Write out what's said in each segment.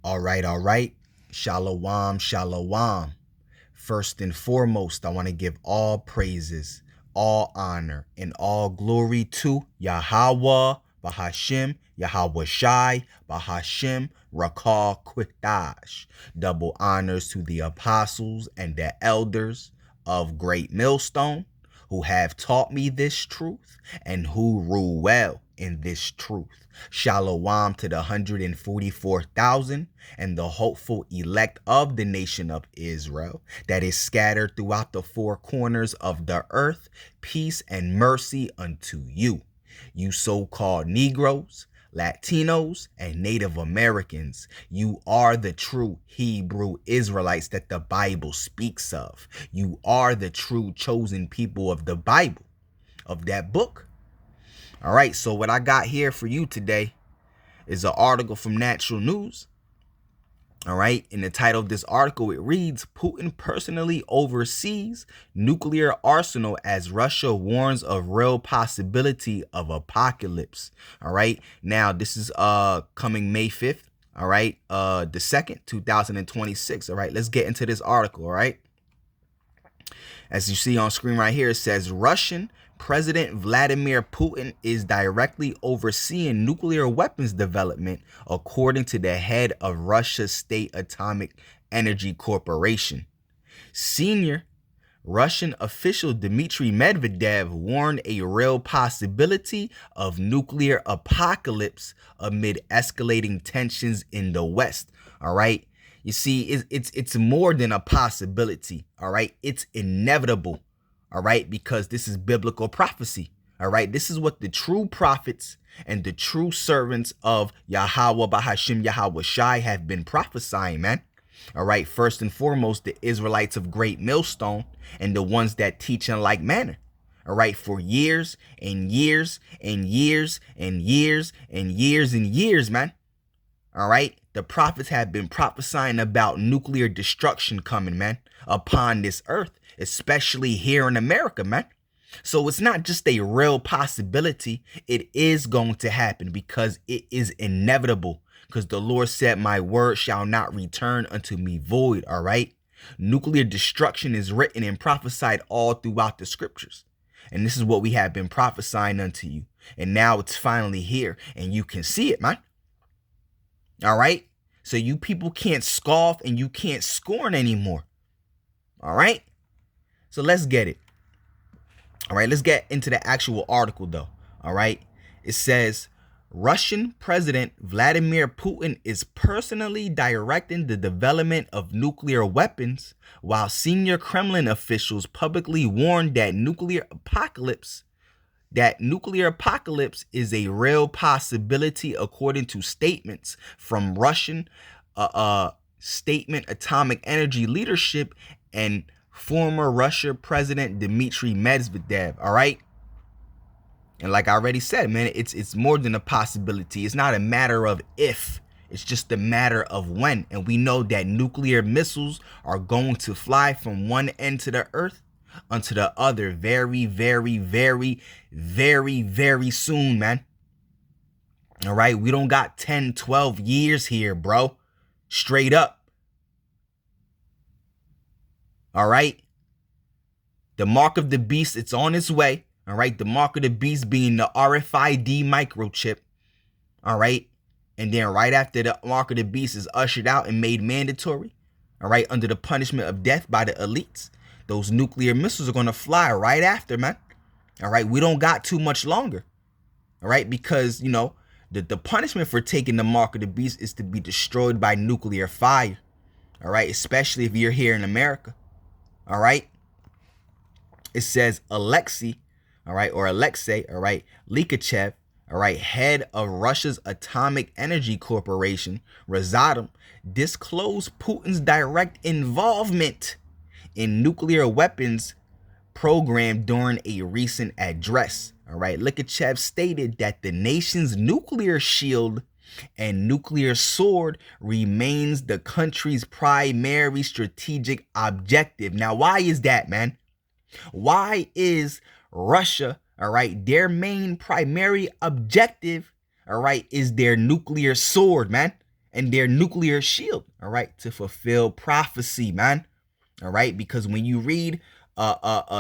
All right, all right. Shalom, shalom. First and foremost, I want to give all praises, all honor, and all glory to Yahweh, Bahashim, Yahweh Shai, Bahashim, Rakal Quitash. Double honors to the apostles and the elders of Great Millstone who have taught me this truth and who rule well in this truth. Shalom to the 144,000 and the hopeful elect of the nation of Israel that is scattered throughout the four corners of the earth. Peace and mercy unto you, you so-called Negroes, Latinos, and Native Americans. You are the true Hebrew Israelites that the Bible speaks of. You are the true chosen people of the Bible, of that book. All right, so what I got here for you today is an article from Natural News. All right, in the title of this article, it reads, Putin personally oversees nuclear arsenal as Russia warns of real possibility of apocalypse. All right, now this is coming May 5th. All right, the 2nd, 2026. All right, let's get into this article. All right, as you see on screen right here, it says Russian President Vladimir Putin is directly overseeing nuclear weapons development, according to the head of Russia's State Atomic Energy Corporation. Senior Russian official Dmitry Medvedev warned a real possibility of nuclear apocalypse amid escalating tensions in the West. All right. You see, it's more than a possibility. All right. It's inevitable. All right. Because this is biblical prophecy. All right. This is what the true prophets and the true servants of Yahweh Bahashim Yahweh Shai have been prophesying, man. All right. First and foremost, the Israelites of Great Millstone and the ones that teach in like manner. All right. For years and years and years and years and years and years, man. All right. The prophets have been prophesying about nuclear destruction coming, man, upon this earth, especially here in America, man. So it's not just a real possibility. It is going to happen because it is inevitable. Because the Lord said, my word shall not return unto me void. All right. Nuclear destruction is written and prophesied all throughout the scriptures. And this is what we have been prophesying unto you. And now it's finally here and you can see it, man. All right. So you people can't scoff and you can't scorn anymore. All right. So let's get it. All right. Let's get into the actual article, though. All right. It says Russian President Vladimir Putin is personally directing the development of nuclear weapons, while senior Kremlin officials publicly warned that nuclear apocalypse is a real possibility, according to statements from Russian atomic energy leadership and former Russia President Dmitry Medvedev. All right. And like I already said, man, it's more than a possibility. It's not a matter of if. It's just a matter of when. And we know that nuclear missiles are going to fly from one end to the earth unto the other very, very, very, very, very soon, man. All right. We don't got 10, 12 years here, bro. Straight up. All right. The mark of the beast, it's on its way. All right. The mark of the beast being the RFID microchip. All right. And then right after the mark of the beast is ushered out and made mandatory. All right. Under the punishment of death by the elites. Those nuclear missiles are going to fly right after, man. All right. We don't got too much longer. All right. Because, you know, the punishment for taking the mark of the beast is to be destroyed by nuclear fire. All right. Especially if you're here in America. All right. It says Alexei, all right, or Alexei, all right, Likachev, all right, head of Russia's Atomic Energy Corporation, Rosatom, disclosed Putin's direct involvement in nuclear weapons program during a recent address. All right, Likachev stated that the nation's nuclear shield and nuclear sword remains the country's primary strategic objective. Now, why is that, man? Why is Russia, all right, their main primary objective, all right, is their nuclear sword, man? and their nuclear shield, all right, to fulfill prophecy, man. All right, because when you read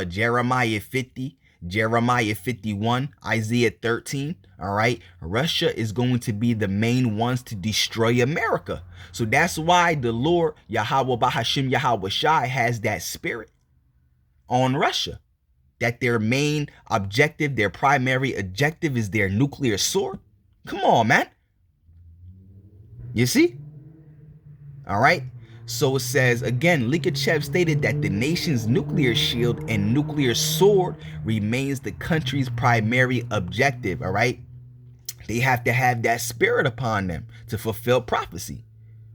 Jeremiah 50, Jeremiah 51, Isaiah 13, all right, Russia is going to be the main ones to destroy America. So that's why the Lord Yahweh Bahashim Yahweh Shai has that spirit on Russia, that their main objective, their primary objective is their nuclear sword. Come on, man. You see? All right. So it says, again, Likachev stated that the nation's nuclear shield and nuclear sword remains the country's primary objective. All right. They have to have that spirit upon them to fulfill prophecy.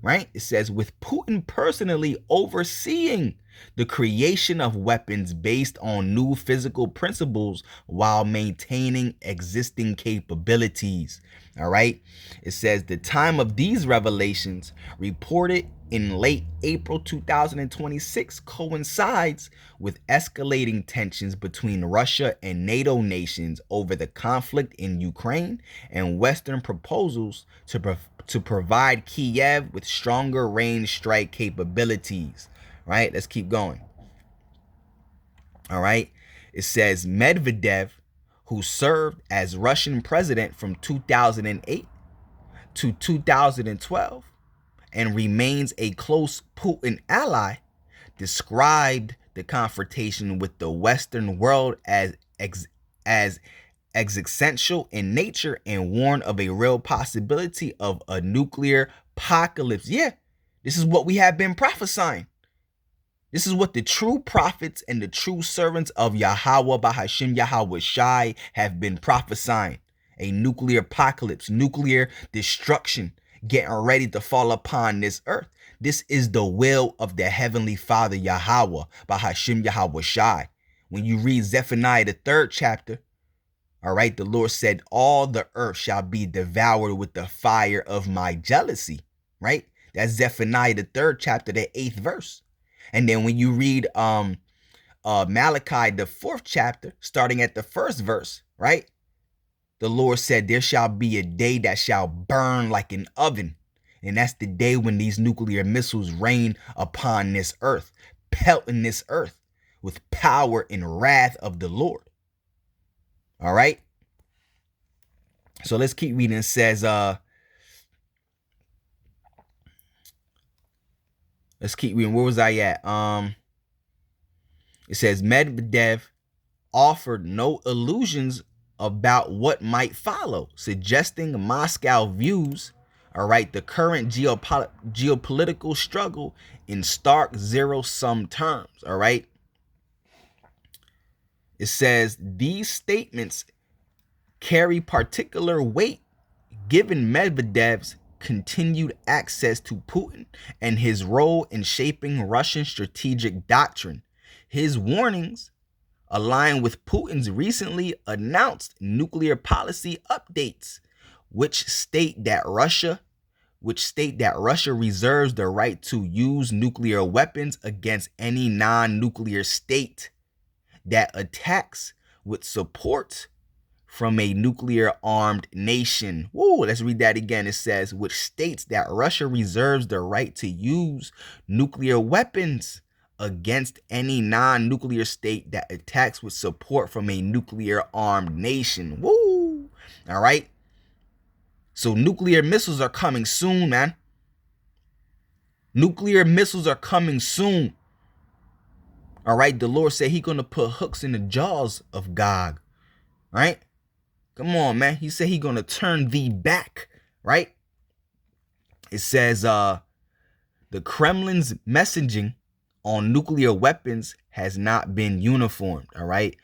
Right? It says, with Putin personally overseeing the creation of weapons based on new physical principles while maintaining existing capabilities. All right. It says the time of these revelations, reported in late April 2026, coincides with escalating tensions between Russia and NATO nations over the conflict in Ukraine and Western proposals to provide Kiev with stronger range strike capabilities. Right? Let's keep going. All right. It says Medvedev, who served as Russian president from 2008 to 2012 and remains a close Putin ally, described the confrontation with the Western world as existential in nature and warned of a real possibility of a nuclear apocalypse. Yeah, this is what we have been prophesying. This is what the true prophets and the true servants of Yahweh Bahashim Yahweh Shai have been prophesying. A nuclear apocalypse, nuclear destruction getting ready to fall upon this earth. This is the will of the Heavenly Father Yahweh Bahashim Yahweh Shai. When you read Zephaniah, the 3rd chapter, all right, the Lord said, all the earth shall be devoured with the fire of my jealousy, right? That's Zephaniah, the 3rd chapter, the 8th verse. And then when you read Malachi, the 4th chapter, starting at the 1st verse, right? The Lord said, there shall be a day that shall burn like an oven. And that's the day when these nuclear missiles rain upon this earth, pelting this earth with power and wrath of the Lord. All right. So let's keep reading. It says, let's keep reading. Where was I at? It says Medvedev offered no illusions about what might follow, suggesting Moscow views, all right, the current geopolitical struggle in stark zero-sum terms. All right. It says these statements carry particular weight given Medvedev's continued access to Putin and his role in shaping Russian strategic doctrine. His warnings align with Putin's recently announced nuclear policy updates, which state that Russia reserves the right to use nuclear weapons against any non-nuclear state that attacks with support from a nuclear-armed nation. Woo, let's read that again. It says, which states that Russia reserves the right to use nuclear weapons against any non-nuclear state that attacks with support from a nuclear-armed nation. Woo! All right? So nuclear missiles are coming soon, man. Nuclear missiles are coming soon. All right? The Lord said he's going to put hooks in the jaws of Gog. Right? Come on, man. He said he's going to turn thee back. Right? It says the Kremlin's messaging on nuclear weapons has not been uniform. All right.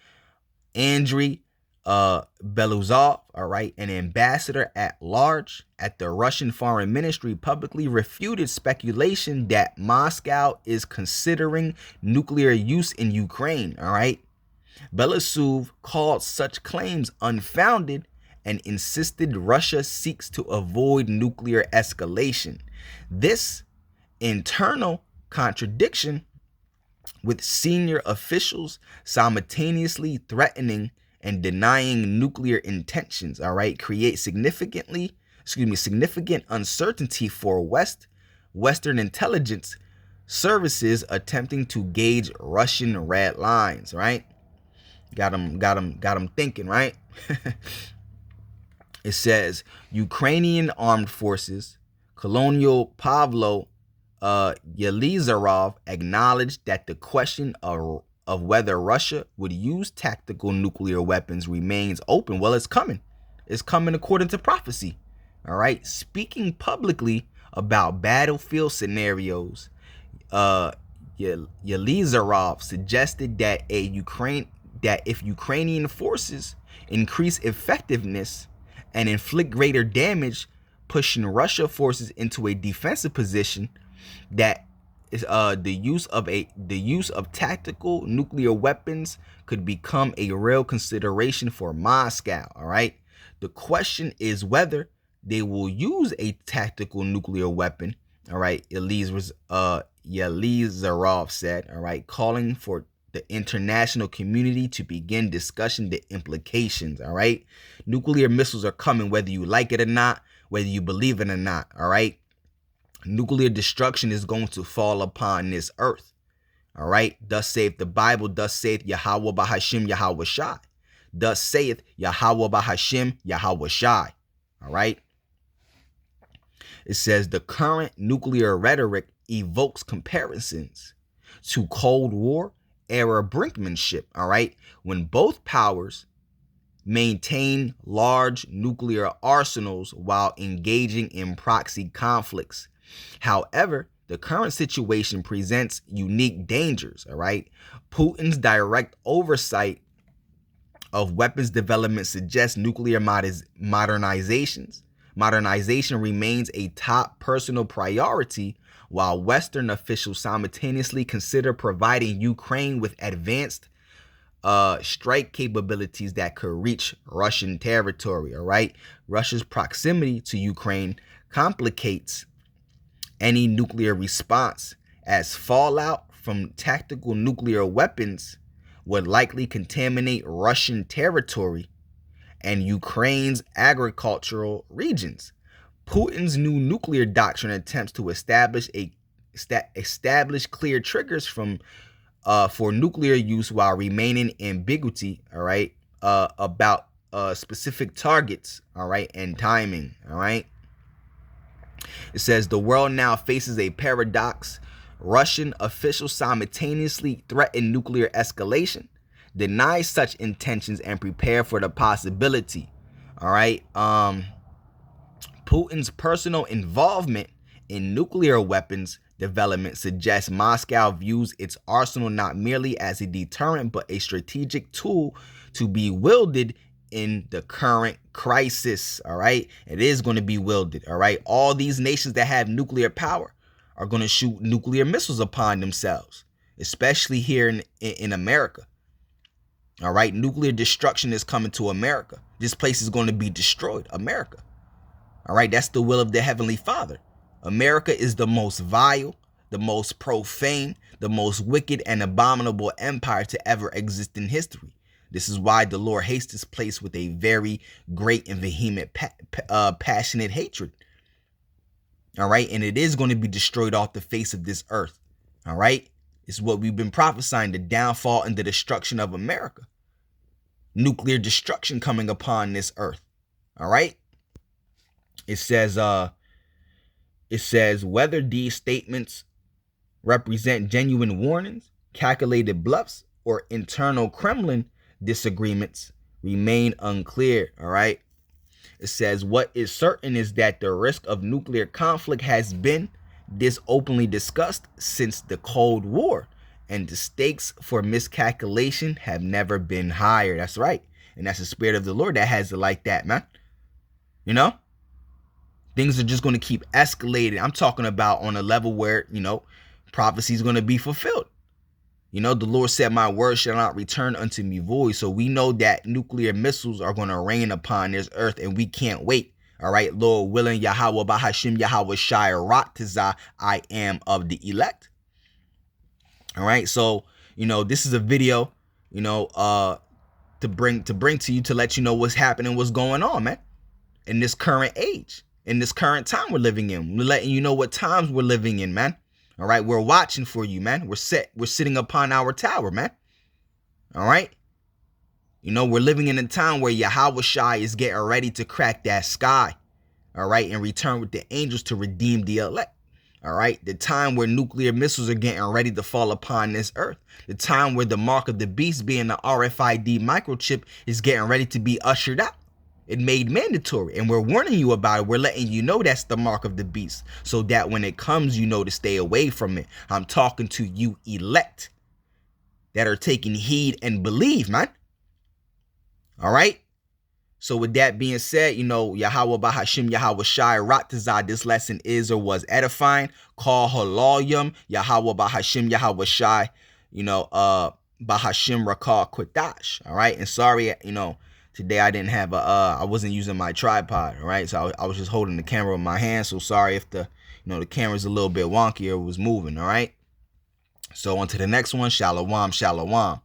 Andriy Beluzov, all right, an ambassador at large at the Russian Foreign Ministry, publicly refuted speculation that Moscow is considering nuclear use in Ukraine. All right. Beluzov called such claims unfounded and insisted Russia seeks to avoid nuclear escalation. This internal contradiction, with senior officials simultaneously threatening and denying nuclear intentions, all right, create significant significant uncertainty for Western intelligence services attempting to gauge Russian red lines, right? Got them thinking, right? It says Ukrainian armed forces, Colonel Pavlo Yelizarov acknowledged that the question of whether Russia would use tactical nuclear weapons remains open. Well, it's coming. It's coming according to prophecy. All right. Speaking publicly about battlefield scenarios, Yelizarov suggested that if Ukrainian forces increase effectiveness and inflict greater damage, pushing Russia forces into a defensive position, that is the use of tactical nuclear weapons could become a real consideration for Moscow. All right. The question is whether they will use a tactical nuclear weapon. All right. Yelizarov said, all right, calling for the international community to begin discussing the implications. All right. Nuclear missiles are coming, whether you like it or not, whether you believe it or not. All right. Nuclear destruction is going to fall upon this earth. All right. Thus saith the Bible. Thus saith Yahweh Bahashim Yahweh Shai. Thus saith Yahweh Bahashim Yahweh Shai. All right. It says the current nuclear rhetoric evokes comparisons to Cold War era brinkmanship. All right. When both powers maintain large nuclear arsenals while engaging in proxy conflicts. However, the current situation presents unique dangers. All right. Putin's direct oversight of weapons development suggests nuclear modernization remains a top personal priority, while Western officials simultaneously consider providing Ukraine with advanced strike capabilities that could reach Russian territory. All right. Russia's proximity to Ukraine complicates any nuclear response, as fallout from tactical nuclear weapons would likely contaminate Russian territory and Ukraine's agricultural regions. Putin's new nuclear doctrine attempts to establish clear triggers for nuclear use while remaining ambiguity, all right, about specific targets, all right, and timing, all right. It says the world now faces a paradox. Russian officials simultaneously threaten nuclear escalation, deny such intentions, and prepare for the possibility. All right. Putin's personal involvement in nuclear weapons development suggests Moscow views its arsenal not merely as a deterrent, but a strategic tool to be wielded in the current crisis. All right. It is going to be wielded. All right. All these nations that have nuclear power are going to shoot nuclear missiles upon themselves, especially here in America. All right. Nuclear destruction is coming to America. This place is going to be destroyed. America. All right. That's the will of the Heavenly Father. America is the most vile, the most profane, the most wicked and abominable empire to ever exist in history. This is why the Lord hates this place with a very great and vehement, passionate hatred. All right. And it is going to be destroyed off the face of this earth. All right. It's what we've been prophesying, the downfall and the destruction of America. Nuclear destruction coming upon this earth. All right. It says whether these statements represent genuine warnings, calculated bluffs, or internal Kremlin disagreements remain unclear. All right. It says what is certain is that the risk of nuclear conflict has been this openly discussed since the Cold War, and the stakes for miscalculation have never been higher. That's right. And that's the spirit of the Lord that has it like that, man. You know, things are just going to keep escalating. I'm talking about on a level where, prophecy is going to be fulfilled. The Lord said, my word shall not return unto me void. So we know that nuclear missiles are going to rain upon this earth, and we can't wait. All right, Lord willing, Yahweh Bahashim Yahweh Shai Ratazah, I am of the elect. All right, so this is a video, to bring to you, to let you know what's happening, what's going on, man, in this current age, in this current time we're living in. We're letting you know what times we're living in, man. All right, we're watching for you, man. We're sitting upon our tower, man. All right. You know, we're living in a time where Yahweh Shai is getting ready to crack that sky. All right, and return with the angels to redeem the elect. All right, the time where nuclear missiles are getting ready to fall upon this earth. The time where the mark of the beast, being the RFID microchip, is getting ready to be ushered out. It made mandatory, and we're warning you about it. We're letting you know that's the mark of the beast, so that when it comes, you know to stay away from it. I'm talking to you elect that are taking heed and believe, man. All right. So with that being said, you know, Yahweh Bahashim Yahweh Shai Ratazah, this lesson is or was edifying. Call Halalyum, Yahweh Bahashim Yahweh Shai, you know, Bahashim Rakal Quitash. All right. And sorry, you know, today I didn't have I wasn't using my tripod. All right. So I was just holding the camera in my hand. So sorry if the camera's a little bit wonky or was moving. All right. So on to the next one. Shalom, shalom.